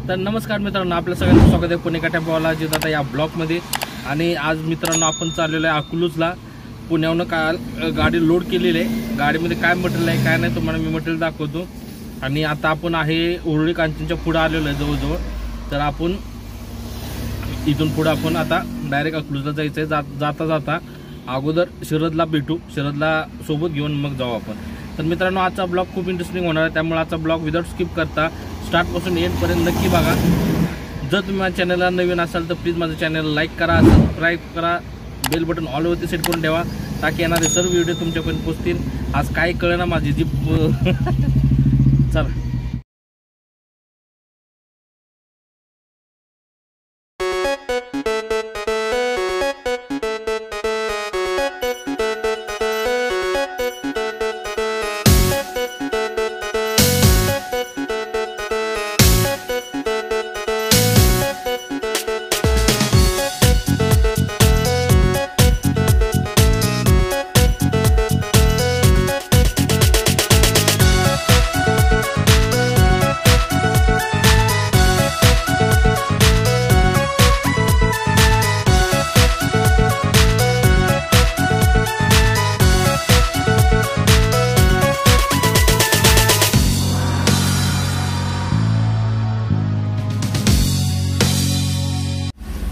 तर नमस्कार मित्रांनो, आपल्या सगळ्यांचं स्वागत आहे पुणे काट्यापावाला जिथं आता या ब्लॉकमध्ये. आणि आज मित्रांनो आपण चाललेलो आहे अकलूजला. पुण्याहून काल गाडी लोड केलेली आहे. गाडीमध्ये काय मटेरियल आहे काय नाही तुम्हाला मी मटेरियल दाखवतो. आणि आता आपण आहे उरुळी कांचनच्या पुढे आलेलो आहे जवळजवळ. तर आपण इथून पुढे आपण आता डायरेक्ट अकलूजला जायचं आहे. जाता जाता अगोदर शरदला भेटू, शरदला सोबत घेऊन मग जाऊ आपण. तर मित्रांनो आजचा ब्लॉग खूप इंटरेस्टिंग होणार आहे, त्यामुळे आजचा ब्लॉग विदाउट स्किप करता स्टार्टपासून एंडपर्यंत नक्की बघा. जर तुम्ही माझ्या चॅनलला नवीन असाल तर प्लीज माझ्या चॅनलला लाईक करा, सबस्क्राईब करा, बेल बटन ऑलवरती सेट करून ठेवा ताकी येणारे सर्व व्हिडिओ तुमच्यापर्यंत पोहोचतील. आज काय कळेना माझी जी चला.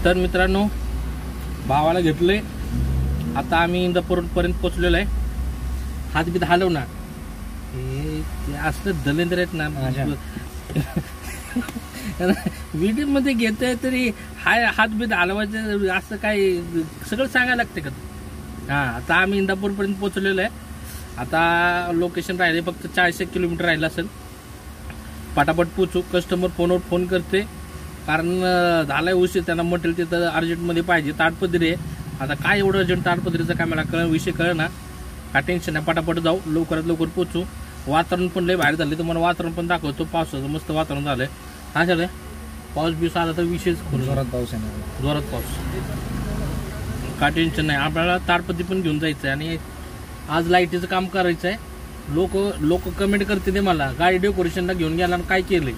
तर मित्रांनो भावाला घेतले. आता आम्ही इंदापूरपर्यंत पोचलेलो आहे. हातबीत हलव ना, हे असलं दलेंद्र आहेत ना व्हिडिओ मध्ये घेतोय तरी हाय हातबीत हलवायचं असं काय सगळं सांगायला लागते का? हां, आता आम्ही इंदापूरपर्यंत पोचलेलो आहे. आता लोकेशन राहिले फक्त 40 किलोमीटर राहिलं असेल. पटापट पोचू. कस्टमर फोनवर फोन करते कारण झालाय उशीर, त्यांना मटेरियल तिथं अर्जंटमध्ये पाहिजे. ताडपदरी आहे. आता काय एवढं अर्जंट ताडपदरीचं काय मला विषय कळ ना. हा टेन्शन आहे. पटापट जाऊ, लवकरात लवकर पोचू. वातावरण पण लय बाहेर झाले, तुम्हाला वातावरण पण दाखवतो. पावसाचं मस्त वातावरण झालंय. हा झालंय पाऊस बिऊस आला तर विशेष जोरात पाऊस आहे. जोरात पाऊस काय टेन्शन नाही. आपल्याला ताडपत्री पण घेऊन जायचं आहे आणि आज लाईटीचं काम करायचं आहे. लोक कमेंट करते ते मला, गाडी डेकोरेशनला घेऊन गेला आणि काय केलंय.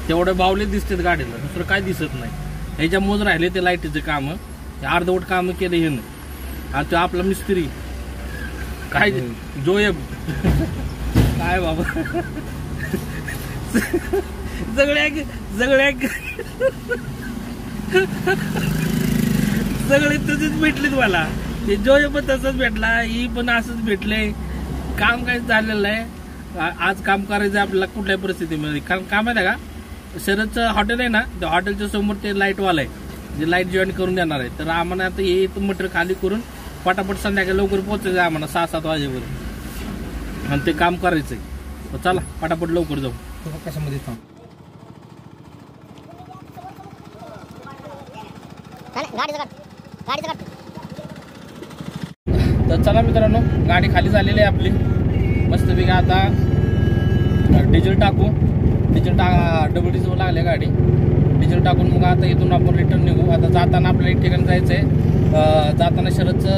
तेवढे बावले दिसतात गाडीला, दुसरं काय दिसत नाही. ह्याच्यामुळेच राहिले ते लाईटीचे काम, अर्धवट काम केले हे नाही. आणि तो आपला मिस्त्री काय जोयब काय बाबा सगळे तसेच भेटलेत मला. ते जोयब पण तसंच भेटला, ही पण असंच भेटले. काम काय चाललेलं आहे. आज काम करायचं आपल्याला कुठल्याही परिस्थितीमध्ये. कारण काम आहे का, शरदचं हॉटेल आहे ना, त्या हॉटेलच्या समोर ते लाईटवाला आहे जे लाईट जॉईन करून देणार आहे. तर आम्हाला आता हे मटेरियल खाली करून पटापट संध्याकाळी लवकर पोहोचायचं आहे आम्हाला 6-7 वाजेपर्यंत आणि ते काम करायचंय. तर चला पटापट लवकर जाऊ. कशामध्ये तर चला मित्रांनो, गाडी खाली झालेली आहे आपली मस्तपैकी. आता डिझेल टाकू. डबल डिझेल लागले गाडी. डिझेल टाकून मग आता इथून आपण रिटर्न निघू. आता जाताना आपल्याला एक ठिकाणी जायचं आहे. जाताना शरदचं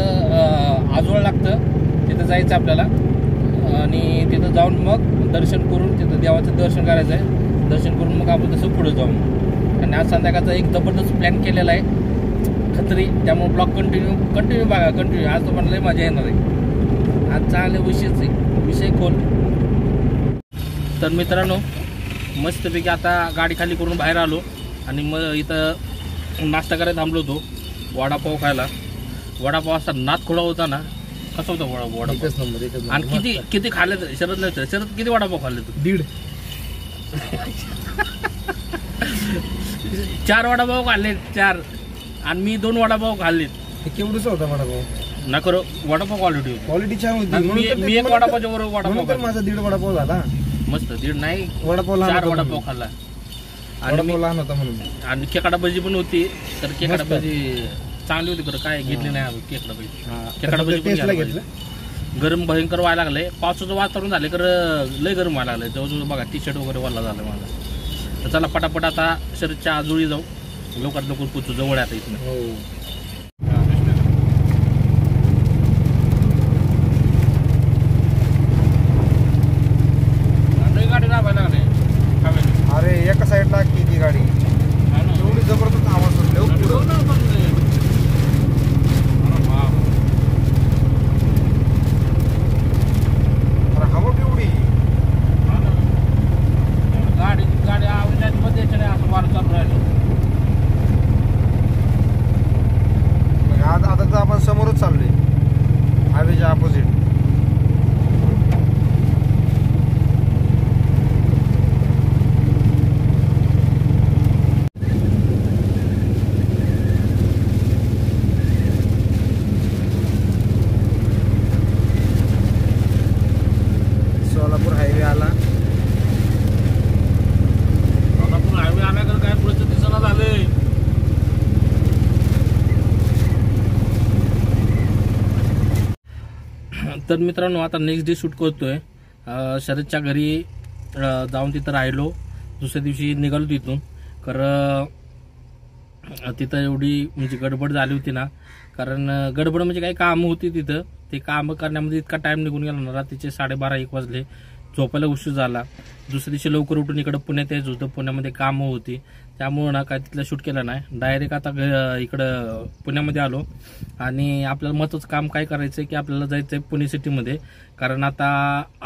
आजोळ लागतं, तिथं जायचं आपल्याला. आणि तिथं जाऊन मग दर्शन करून तिथं देवाचं दर्शन करायचं आहे. दर्शन करून मग आपण तसं पुढे जाऊ. आणि आज संध्याकाळचा एक जबरदस्त प्लॅन केलेला आहे खत्री. त्यामुळे ब्लॉग कंटिन्यू बघा, कंटिन्यू. आज तुम्हाला लय मजा येणार आहे. आज चांगले विषय खोल. तर मित्रांनो मस्तपैकी आता गाडी खाली करून बाहेर आलो आणि मग इथं नाश्ता करायला थांबलो होतो, वडापाव खायला. वडापाव असा नाद खोडा होता ना. कसा होता वडापाव? आणि किती खाल्ले शरदला? शरद किती वडापाव खाल्ले तू? 1.5. 4 वडापाव खाल्ले, 4. आणि मी 2 वडापाव खाल्लेत. केवढंच होता वडापाव ना करो. वडापाव क्वालिटी छान होती. मी एक वडापावच्या बरोबर वडापाव, माझा 1.5 वडापाव झाला. मस्त 1.5 नाही, वडापाव 4 वडापाव खाल्ला. वडापाव लहान होता म्हणून. आणि खेकडा भजी पण होती. तर खेकडा भजी चांगली होती बरं. काय घेतली नाही आम्ही खेकडा भजी. खेकडा भजी पण घेतलं. गरम भयंकर व्हायला लागलंय. पावसाचं वातावरण झालं तर लय गरम व्हायला लागलंय. जवळजवळ बघा टी-शर्ट वगैरे वाला झालं माझा. तर चला पटापट आता शरदच्या आजोळी जाऊ, लवकरात लवकर पोचू. जवळ आता इथून. टाकी ती गाडी एवढी जबरदस्त आवाज सुटले हो पुढं. अरे हवा केवढी गाडी आवडण्यामध्ये असं वार चालू राहिलं. आता तर आपण समोरच चाललोय हायवेच्या ऑपोजिट. सोलापूर हायवे आला. सोलापूर हायवे आला तर काय पुढचं दिसना झालंय. तर मित्रांनो आता नेक्स्ट डे शूट करतोय. शरदच्या घरी जाऊन तिथं राहिलो. दुसऱ्या दिवशी निघालो तिथून. कारण तिथं एवढी म्हणजे गडबड झाली होती ना. कारण गडबड म्हणजे काही कामं होती तिथं. ते कामं करण्यामध्ये इतका टाइम निघून गेला ना. रात्रीचे 12:30-1 वाजले. झोपायला उशीर झाला. दुसऱ्या दिवशी लवकर उठून इकडं पुण्यात यायचं होतं. पुण्यामध्ये कामं होती त्यामुळं ना काय तिथलं शूट केलं नाही. डायरेक्ट आता इकडं पुण्यामध्ये आलो. आणि आपल्याला महत्त्वाचं काम काय करायचं आहे की आपल्याला जायचं आहे पुणे सिटीमध्ये. कारण आता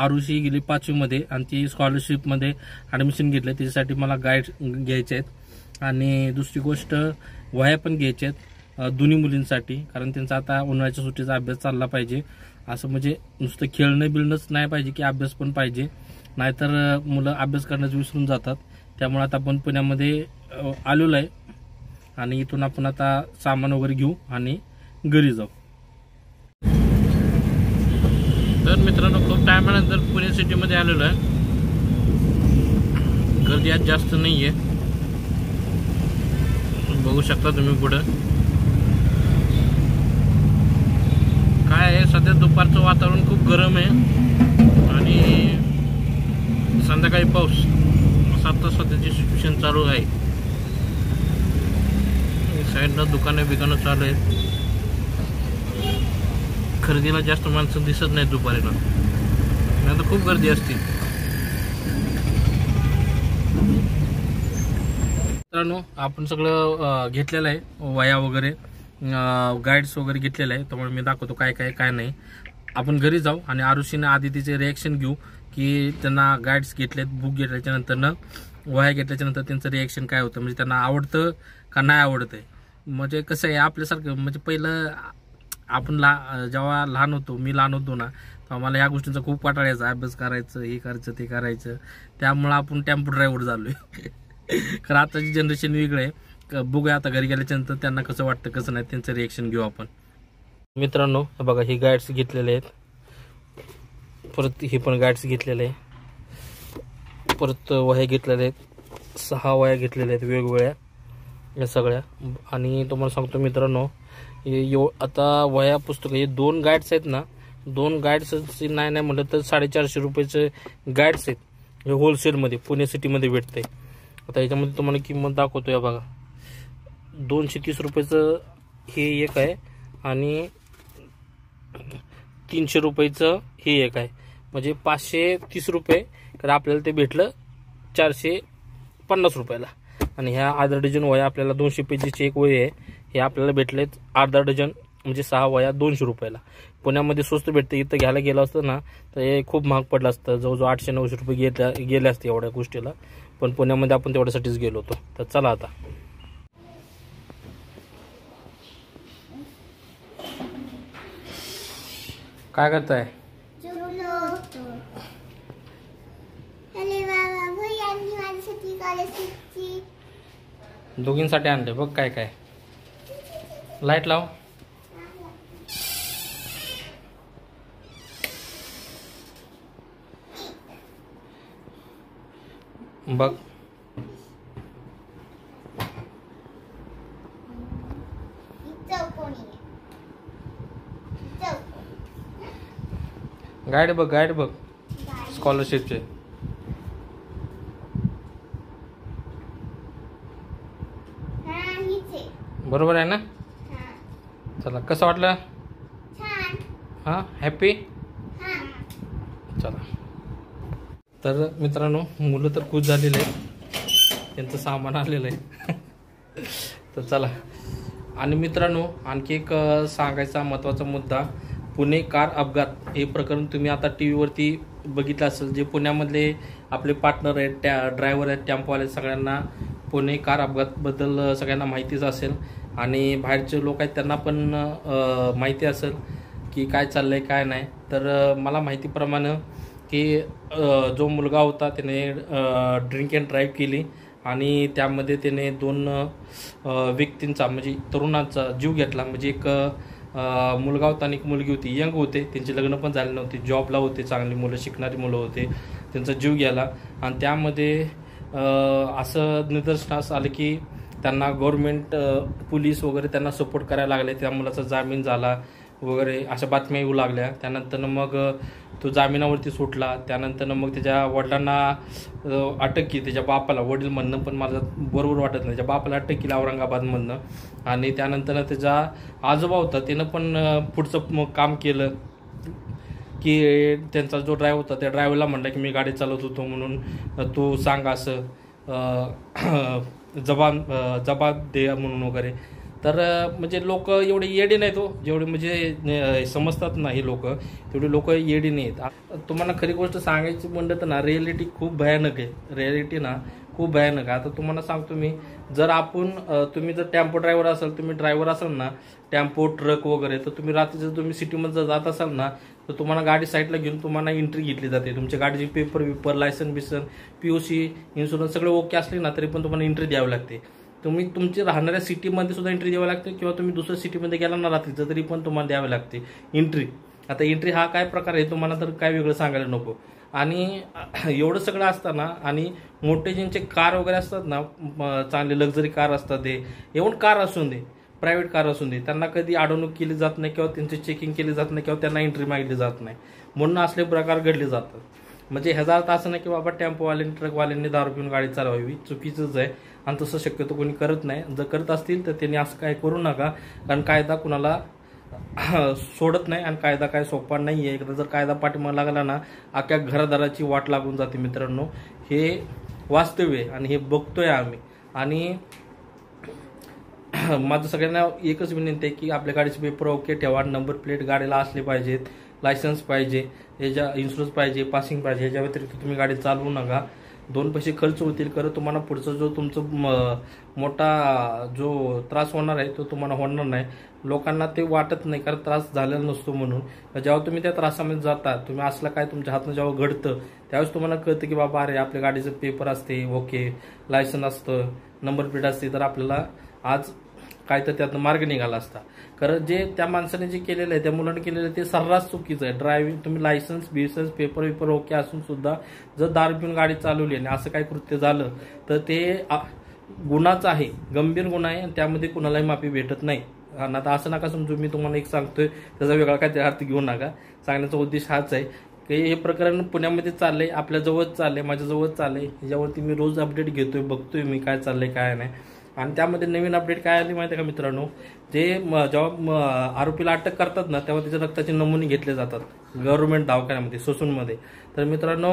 आरुषी गेली 5वीमध्ये आणि ती स्कॉलरशिपमध्ये ॲडमिशन घेतलं. त्याच्यासाठी मला गाईड घ्यायचे आहेत. आणि दुसरी गोष्ट वह्या पण घ्यायच्या आहेत दोन्ही मुलींसाठी. कारण त्यांचा आता उन्हाळ्याच्या सुट्टीचा अभ्यास चालला पाहिजे. असं म्हणजे नुसतं खेळणं बिळणंच नाही पाहिजे की अभ्यास पण पाहिजे. नाहीतर मुलं अभ्यास करण्याचं विसरून जातात. त्यामुळे आता आपण पुण्यामध्ये आलेलो आहे. आणि इथून आपण आता सामान वगैरे घेऊ आणि घरी जाऊ. तर मित्रांनो खूप टायमानंतर पुणे सिटीमध्ये आलेलो आहे. गर्दी आज जास्त नाही आहे. बघू शकता तुम्ही पुढं काय आहे. सध्या दुपारचं वातावरण खूप गरम आहे आणि संध्याकाळी पाऊस असं आता सध्याची सिच्युएशन चालू आहे. साईडनं दुकानं चालू आहेत. खरेदीला जास्त माणसं दिसत नाहीत दुपारीला. नाही तर खूप गर्दी असते. मित्रांनो आपण सगळं घेतलेलं आहे. वह्या वगैरे गाईड्स वगैरे घेतलेलं आहे. त्यामुळे मी दाखवतो काय काय काय नाही. आपण घरी जाऊ आणि आरुषीने आधी तिचे रिॲक्शन घेऊ की त्यांना गाईड्स घेतलेत. बुक घेतल्याच्या नंतरनं वह्या घेतल्याच्या नंतर त्यांचं रिॲक्शन काय होतं. म्हणजे त्यांना आवडतं का नाही आवडतं आहे. म्हणजे कसं आहे आपल्यासारखं म्हणजे पहिलं आपण जेव्हा लहान होतो मी लहान होतो ना तेव्हा मला ह्या गोष्टींचा खूप कंटाळा यायचा. अभ्यास करायचं हे करायचं ते करायचं. त्यामुळं आपण टेम्पो ड्रायव्हर झालोय. कारण आताची जनरेशन वेगळं आहे. बघूया आता घरी गेल्याच्यानंतर त्यांना कसं वाटतं कसं नाही त्यांचं रिॲक्शन घेऊ आपण. मित्रांनो बघा हे गाईड्स घेतलेले आहेत. परत हे पण गाईड्स घेतलेले आहे. परत वह्या घेतलेल्या आहेत. 6 वह्या घेतलेल्या आहेत वेगवेगळ्या या सगळ्या. आणि तुम्हाला सांगतो मित्रांनो आता वह्या पुस्तकं हे 2 गाईड्स आहेत ना. 2 गाईड्स नाही म्हटलं तर 450 रुपयाचे गाईड्स आहेत. हे होलसेलमध्ये पुणे सिटीमध्ये भेटते. आता याच्यामध्ये तुम्हाला किंमत दाखवतो. या बघा 230 रुपयाचं हे एक आहे आणि 300 रुपयाचं हे एक आहे. म्हणजे 530 रुपये. तर आपल्याला ते भेटलं 450 रुपयाला. आणि ह्या अर्धा डझन वह्या आपल्याला 200 पेजीची एक वही आहे. हे आपल्याला भेटले अर्धा डझन म्हणजे 6 वह्या 200 रुपयाला. पुण्यामध्ये स्वस्त भेटतं. इथं घ्यायला गेलं असतं ना तर हे खूप महाग पडलं असतं. जवळजवळ 800-900 रुपये गेले असते एवढ्या गोष्टीला. पण पुण्यामध्ये आपण तेवढ्यासाठीच गेलो होतो. तर चला आता काय करताय. दोघींसाठी आणले बघ काय काय. लाईट लाव. बघ गाईड बघ स्कॉलरशिपचे. बरोबर आहे ना. चला कसं वाटलं. हां हॅपी. चला तर मित्रांनो मुलं तर खुश झालेले आहेत. त्यांचं सामान आलेलं आहे. तर चला. आणि मित्रांनो, आणखी एक सांगायचा महत्त्वाचा मुद्दा, पुणे कार अपघात हे प्रकरण तुम्ही आता टी व्हीवरती बघितलं असेल. जे पुण्यामधले आपले पार्टनर आहेत, ड्रायव्हर आहेत, टेम्पोवाले, सगळ्यांना पुणे कार अपघातबद्दल सगळ्यांना माहितीच असेल. आणि बाहेरचे लोक आहेत त्यांना पण माहिती असेल की काय चाललं आहे काय नाही. तर मला माहितीप्रमाणे की जो मुलगा होता त्याने ड्रिंक अँड ड्राईव्ह केली आणि त्यामध्ये त्याने 2 व्यक्तींचा म्हणजे तरुणांचा जीव घेतला. म्हणजे एक मुलगा होता आणि एक मुलगी होती, यंग होते, त्यांचे लग्न पण झाले नव्हते, जॉबला होते, चांगली मुलं, शिकणारी मुलं होते, त्यांचा जीव गेला. आणि त्यामध्ये असं निदर्शनास आलं की त्यांना गव्हर्नमेंट, पोलीस वगैरे त्यांना सपोर्ट करायला लागले. त्या मुलाचा जामीन झाला वगैरे अशा बातम्या येऊ लागल्या. त्यानंतर मग तो जामिनावरती सुटला. त्यानंतर मग त्याच्या वडिलांना अटक केली, त्याच्या बापाला, वडील म्हणणं पण मला बरोबर वाटत नाही, त्याच्या बापाला अटक केली औरंगाबादमधनं. आणि त्यानंतर त्याचा आजोबा होता त्यानं पण पुढचं काम केलं की त्यांचा जो ड्रायव्हर होता त्या ड्रायव्हरला म्हणला की मी गाडी चालवत होतो म्हणून तू सांग असं जबाब दे म्हणून वगैरे. तर म्हणजे लोक एवढे येडे नाहीत हो, जेवढे म्हणजे समजतात ना ही लोक, तेवढे लोक येडे नाहीत. तुम्हाला खरी गोष्ट सांगायची म्हणलं तर ना, रिॲलिटी खूप भयानक आहे. रिॲलिटी ना खूप भयानक आहे. आता तुम्हाला सांगतो मी, जर आपण तुम्ही जर टेम्पो ड्रायव्हर असाल, तुम्ही ड्रायव्हर असाल ना, टेम्पो, ट्रक वगैरे, तर तुम्ही रात्री जर तुम्ही सिटीमध्ये जर जात असाल ना, तर तुम्हाला गाडी साईडला घेऊन तुम्हाला एंट्री घेतली जाते. तुमच्या गाडीचे पेपर, लायसन बिसन, POC, इन्शुरन्स सगळे ओके असले ना तरी पण तुम्हाला एंट्री द्यावी लागते. तुम्ही तुमची राहणाऱ्या सिटीमध्ये सुद्धा एंट्री द्यावी लागते किंवा तुम्ही दुसऱ्या सिटीमध्ये गेला ना रात्रीचं तरी पण तुम्हाला द्यावी लागते एंट्री. आता एंट्री हा काय प्रकार आहे तुम्हाला तर काय वेगळं सांगायला नको. आणि एवढं सगळं असताना आणि मोठे ज्यांचे कार वगैरे असतात ना, चांगले लक्झरी कार असतात, ते एवढं कार असून दे, प्रायव्हेट कार असून दे, त्यांना कधी अडवणूक केली जात नाही किंवा त्यांची चेकिंग केली जात नाही किंवा त्यांना एंट्री मागितली जात नाही. म्हणून असले प्रकार घडले जातात. म्हणजे ह्याचा अर्थ असं नाही की बाबा टेम्पोवाल्यांनी, ट्रकवाल्यांनी दारू पिऊन गाडी चालवावी, चुकीचंच आहे. आणि तसं शक्यतो कोणी करत नाही. जर करत असतील तर त्यांनी असं काय करू नका, कारण कायदा कुणाला सोडत नाही आणि कायदा काय सोपा नाही आहे. एकदा जर कायदा पाठीमागे लागला ना, अख्ख्या घरादाराची वाट लागून जाते मित्रांनो. हे वास्तव आहे आणि हे बघतोय आम्ही. आणि माझं सगळ्यांना एकच विनंती आहे की आपल्या गाडीचे पेपर ओके ठेवा, नंबर प्लेट गाडीला असले पाहिजेत, लायसन्स पाहिजे, याच्या इन्शुरन्स पाहिजे, पासिंग पाहिजे. याच्या व्यतिरिक्त तुम्ही गाडी चालवू नका. 2 पैसे खर्च होतील, खरं तुम्हाला पुढचा जो तुमचं मोठा जो त्रास होणार आहे तो तुम्हाला होणार नाही. लोकांना ते वाटत नाही, कारण त्रास झालेला नसतो म्हणून. जेव्हा तुम्ही त्या त्रासामध्ये जाता, तुम्ही असलं काय तुमच्या हातनं जेव्हा घडतं त्यावेळेस तुम्हाला कळतं की बाबा अरे आपल्या गाडीचं पेपर असते ओके, लायसन असतं, नंबर प्लेट असते, तर आपल्याला आज काय तर त्यातनं मार्ग निघाला असता. कारण जे त्या माणसाने जे केलेलं आहे, त्या मुलाने केलेलं आहे ते सर्रास चुकीचं आहे. ड्रायव्हिंग तुम्ही लायसन्स पेपर ओके असून सुद्धा जर दारू पिऊन गाडी चालवली आणि असं काय कृत्य झालं तर ते गुन्हाचं आहे, गंभीर गुन्हा आहे आणि त्यामध्ये कुणालाही माफी भेटत नाही. आणि आता असं नका समजू मी तुम्हाला एक सांगतोय त्याचा वेगळा काय अर्थ घेऊ नका. सांगण्याचा उद्देश हाच आहे की हे प्रकरण पुण्यामध्ये चाललंय, आपल्या जवळच चाललंय, माझ्या जवळच चाललंय. याच्यावरती मी रोज अपडेट घेतोय, बघतोय मी काय चाललंय काय नाही. आणि त्यामध्ये नवीन अपडेट काय आली माहिती आहे का मित्रांनो, जे जेव्हा आरोपीला अटक करतात ना तेव्हा त्याच्या रक्ताचे नमुने घेतले जातात गव्हर्नमेंट दवाखान्यामध्ये, ससूनमध्ये. तर मित्रांनो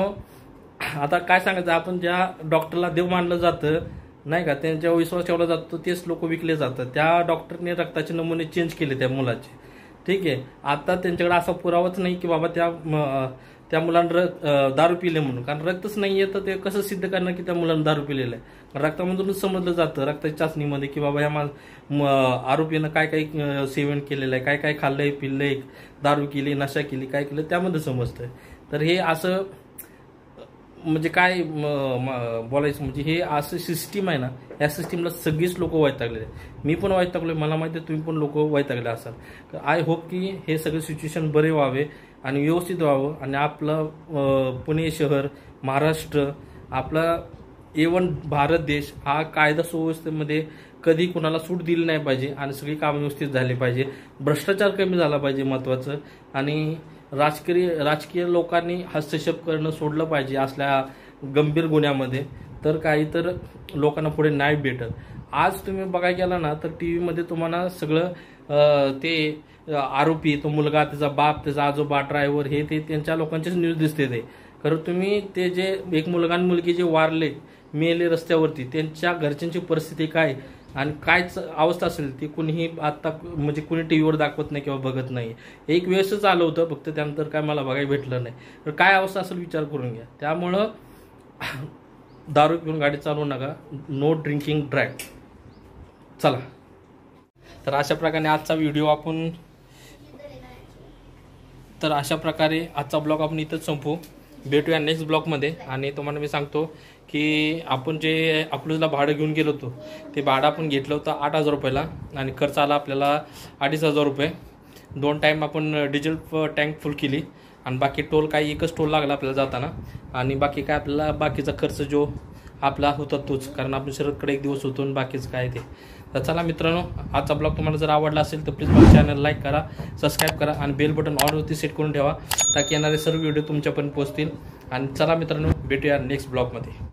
आता काय सांगायचं, आपण ज्या डॉक्टरला देव मानलं जातं नाही का, त्यांच्यावर विश्वास ठेवला जातो तेच लोक विकले जातात. त्या डॉक्टरने रक्ताचे नमुने चेंज केले त्या मुलाचे, ठीक आहे. आता त्यांच्याकडे असा पुरावाच नाही की बाबा त्या मुलांना दारू पिले म्हणून, कारण रक्तच नाहीये तर ते कसं सिद्ध करणार की त्या मुलांना दारू पिलेलं आहे. रक्तामधूनच समजलं जातं रक्ताच्या चाचणीमध्ये की बाबा ह्या आरोपीनं काय काय सेवन केलेलं आहे, काय काय खाल्लंय, पिल्लंय, दारू केली, नशा केली, काय केलं त्यामध्ये समजतंय. तर हे असं म्हणजे काय बोलायचं म्हणजे हे असं सिस्टीम आहे ना, या सिस्टीमला सगळीच लोक वैतागलेले. मी पण वैतागलोय, मला माहिती आहे तुम्ही पण लोक वैतागले असाल. तर आय होप की हे सगळे सिच्युएशन बरे व्हावे आणि व्यवस्थित व्हावं आणि आपलं पुणे शहर, महाराष्ट्र, आपला इव्हन भारत देश हा कायदा सुव्यवस्थेमध्ये कधी कुणाला सूट दिली नाही पाहिजे आणि सगळी कामं व्यवस्थित झाली पाहिजे. भ्रष्टाचार कमी झाला पाहिजे महत्त्वाचं. आणि राजकीय लोकांनी हस्तक्षेप करणं सोडलं पाहिजे असल्या गंभीर गुन्ह्यामध्ये, तर काही तर लोकांना पुढे न्याय भेटल. आज तुम्ही बघायला गेला ना तर टीव्हीमध्ये तुम्हाला सगळं ते आरोपी, तो मुलगा, त्याचा बाप, त्याचा आजोबा, ड्रायव्हर, हे ते त्यांच्या लोकांचेच न्यूज दिसते ते. खरं तुम्ही ते जे एक मुलगा आणि मुलगी जे वारले, मेले रस्त्यावरती, त्यांच्या घरच्यांची परिस्थिती काय आणि काय अवस्था असेल ती कुणीही आता म्हणजे कुणी टी व्हीवर दाखवत नाही किंवा बघत नाही. एक वेळेसच आलं होतं फक्त, त्यानंतर काय मला बघायला भेटलं नाही. तर काय अवस्था असेल विचार करून घ्या. त्यामुळं दारू पिऊन गाडी चालवू नका. No drinking drive. चला, तर अशा प्रकारे आजचा व्हिडिओ आपण आजचा ब्लॉग आपण इथंच संपवू. भेटूया नेक्स्ट ब्लॉगमध्ये. आणि तुम्हाला मी सांगतो की आपण जे अकलूजला भाडं घेऊन गेलो होतो ते भाडं आपण घेतलं होतं 8,000 रुपयाला आणि खर्च आला आपल्याला 2,500 रुपये. 2 टाईम आपण डिझेल टँक फुल केली आणि बाकी टोल काही एकच टोल लागला आपल्याला जाताना. आणि बाकी काय आपल्याला बाकीचा खर्च जो आपला होता तोच, कारण आपण शरदकडे एक दिवस होतो आणि बाकीचं काय ते. तर चला मित्रांनो, आजचा ब्लॉग तुम्हाला जर आवडला असेल तर प्लीज माझ्या चॅनल लाईक करा, सबस्क्राईब करा आणि बेल बटन ऑलवरती सेट करून ठेवा, ताकी येणारे सर्व व्हिडिओ तुमच्यापर्यंत पोहोचतील. आणि चला मित्रांनो, भेटूया नेक्स्ट ब्लॉगमध्ये.